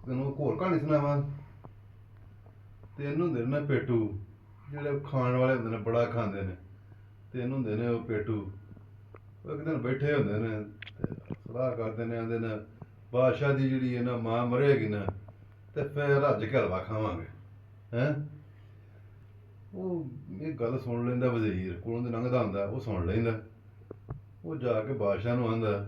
ਤੈਨੂੰ ਇੱਕ ਹੋਰ ਕਹਾਣੀ ਸੁਣਾਵਾਂ। ਤਿੰਨ ਹੁੰਦੇ ਨੇ ਪੇਟੂ, ਜਿਹੜੇ ਖਾਣ ਵਾਲੇ ਹੁੰਦੇ ਨੇ, ਬੜਾ ਖਾਂਦੇ ਨੇ। ਤਿੰਨ ਹੁੰਦੇ ਨੇ ਉਹ ਪੇਟੂ। ਉਹ ਇੱਕ ਦਿਨ ਬੈਠੇ ਹੁੰਦੇ ਨੇ ਤੇ ਸਲਾਹ ਕਰਦੇ ਨੇ, ਆਂਦੇ ਨੇ ਬਾਦਸ਼ਾਹ ਦੀ ਜਿਹੜੀ ਹੈ ਨਾ ਮਾਂ ਮਰੇਗੀ ਨਾ ਤੇ ਫਿਰ ਰੱਜ ਕੇ ਹਲਵਾ ਖਾਵਾਂਗੇ। ਹੈਂ, ਉਹ ਇਹ ਗੱਲ ਸੁਣ ਲੈਂਦਾ ਵਜ਼ੀਰ, ਕੋਲੋਂ ਦੀ ਲੰਘਦਾ ਹੁੰਦਾ, ਉਹ ਸੁਣ ਲੈਂਦਾ। ਉਹ ਜਾ ਕੇ ਬਾਦਸ਼ਾਹ ਨੂੰ ਆਂਦਾ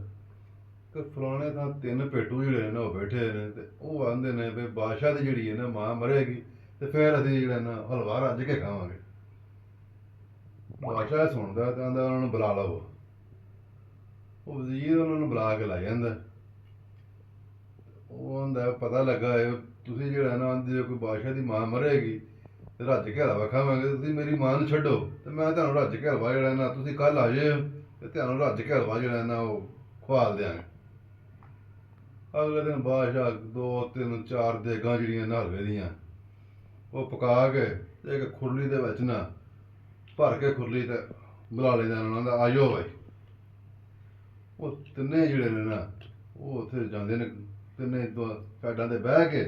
ਕਿ ਫਲਾਣੇ ਤਾਂ ਤਿੰਨ ਪੇਟੂ ਜਿਹੜੇ ਨੇ ਨਾ ਉਹ ਬੈਠੇ ਨੇ ਤੇ ਉਹ ਆਂਦੇ ਨੇ ਵੀ ਬਾਦਸ਼ਾਹ ਦੀ ਜਿਹੜੀ ਹੈ ਨਾ ਮਾਂ ਮਰੇਗੀ ਤੇ ਫਿਰ ਅਸੀਂ ਜਿਹੜਾ ਨਾ ਹਲਵਾ ਰੱਜ ਕੇ ਖਾਵਾਂਗੇ। ਬਾਦਸ਼ਾਹ ਸੁਣਦਾ ਤੇ ਆਂਦਾ ਉਹਨਾਂ ਨੂੰ ਬੁਲਾ ਲਓ। ਉਹ ਵਜ਼ੀਰ ਉਹਨਾਂ ਨੂੰ ਬੁਲਾ ਕੇ ਲੈ ਜਾਂਦਾ। ਉਹ ਆਂਦਾ ਪਤਾ ਲੱਗਾ ਹੈ ਤੁਸੀਂ ਜਿਹੜਾ ਨਾ ਆਂਦੇ ਕੋਈ ਬਾਦਸ਼ਾਹ ਦੀ ਮਾਂ ਮਰੇਗੀ ਤੇ ਰੱਜ ਕੇ ਹਲਵਾ ਖਾਵਾਂਗੇ, ਤੁਸੀਂ ਮੇਰੀ ਮਾਂ ਨੂੰ ਛੱਡੋ ਤੇ ਮੈਂ ਤੁਹਾਨੂੰ ਰੱਜ ਕੇ ਹਲਵਾ ਜਿਹੜਾ ਨਾ, ਤੁਸੀਂ ਕੱਲ ਆ ਜਾਇਓ ਤੇ ਤੁਹਾਨੂੰ ਰੱਜ ਕੇ ਹਲਵਾ ਜਿਹੜਾ ਨਾ ਉਹ ਖਵਾ ਦਿਆਂਗੇ। ਅਗਲੇ ਦਿਨ ਬਾਦਸ਼ਾਹ 2 3 4 ਦੇਗਾਂ ਜਿਹੜੀਆਂ ਨਾ ਹਲਵੇ ਦੀਆਂ ਉਹ ਪਕਾ ਕੇ ਤੇ ਇੱਕ ਖੁਰਲੀ ਦੇ ਵਿੱਚ ਨਾ ਭਰ ਕੇ ਖੁਰਲੀ ਤੇ ਬੁਲਾ ਲੈਂਦਾ ਉਹਨਾਂ ਦਾ, ਆ ਜਾਓ ਬਾਈ। ਉਹ ਤਿੰਨੇ ਜਿਹੜੇ ਨੇ ਨਾ ਉਹ ਉੱਥੇ ਜਾਂਦੇ ਨੇ, ਤਿੰਨੇ ਸਾਈਡਾਂ ਤੇ ਬਹਿ ਕੇ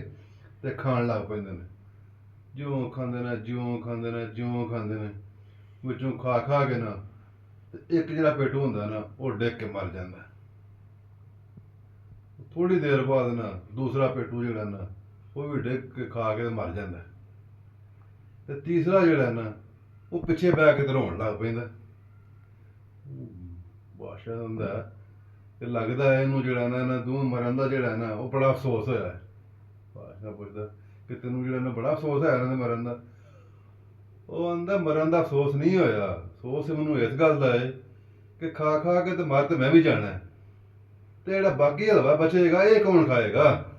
ਤੇ ਖਾਣ ਲੱਗ ਪੈਂਦੇ ਨੇ। ਜਿਉਂ ਖਾਂਦੇ ਨੇ, ਜਿਉਂ ਖਾਂਦੇ ਨੇ, ਜਿਉਂ ਖਾਂਦੇ ਨੇ, ਵਿੱਚੋਂ ਖਾ ਖਾ ਕੇ ਨਾ ਤੇ ਇੱਕ ਜਿਹੜਾ ਪੇਟੂ ਹੁੰਦਾ ਨਾ ਉਹ ਡਿੱਗ ਕੇ ਮਰ ਜਾਂਦਾ। ਥੋੜੀ ਦੇਰ ਬਾਅਦ ਨਾ ਦੂਸਰਾ ਪੇਟੂ ਜਿਹੜਾ ਨਾ ਉਹ ਵੀ ਡਿੱਗ ਕੇ ਖਾ ਕੇ ਮਰ ਜਾਂਦਾ। ਤੇ ਤੀਸਰਾ ਜਿਹੜਾ ਨਾ ਉਹ ਪਿੱਛੇ ਬਹਿ ਕੇ ਤੇ ਰੋਣ ਲੱਗ ਪੈਂਦਾ। ਬਾਦਸ਼ਾਹ ਹੁੰਦਾ ਤੇ ਲੱਗਦਾ ਇਹਨੂੰ ਜਿਹੜਾ ਨਾ ਇਹਨਾਂ ਦੋਵਾਂ ਮਰਨ ਦਾ ਜਿਹੜਾ ਨਾ ਉਹ ਬੜਾ ਅਫਸੋਸ ਹੋਇਆ। ਬਾਦਸ਼ਾਹ ਪੁੱਛਦਾ ਕਿ ਤੈਨੂੰ ਜਿਹੜਾ ਨਾ ਬੜਾ ਅਫਸੋਸ ਹੋਇਆ ਇਹਨਾਂ ਦੇ ਮਰਨ ਦਾ। ਉਹ ਆਂਦਾ ਮਰਨ ਦਾ ਅਫਸੋਸ ਨਹੀਂ ਹੋਇਆ, ਅਫਸੋਸ ਮੈਨੂੰ ਇਸ ਗੱਲ ਦਾ ਹੈ ਕਿ ਖਾ ਖਾ ਕੇ ਤੇ ਮਰ ਤੇ ਮੈਂ ਵੀ ਜਾਣਾ ਤੇ ਜਿਹੜਾ ਬਾਕੀ ਹਲਵਾ ਬਚੇਗਾ ਇਹ ਕੌਣ ਖਾਏਗਾ।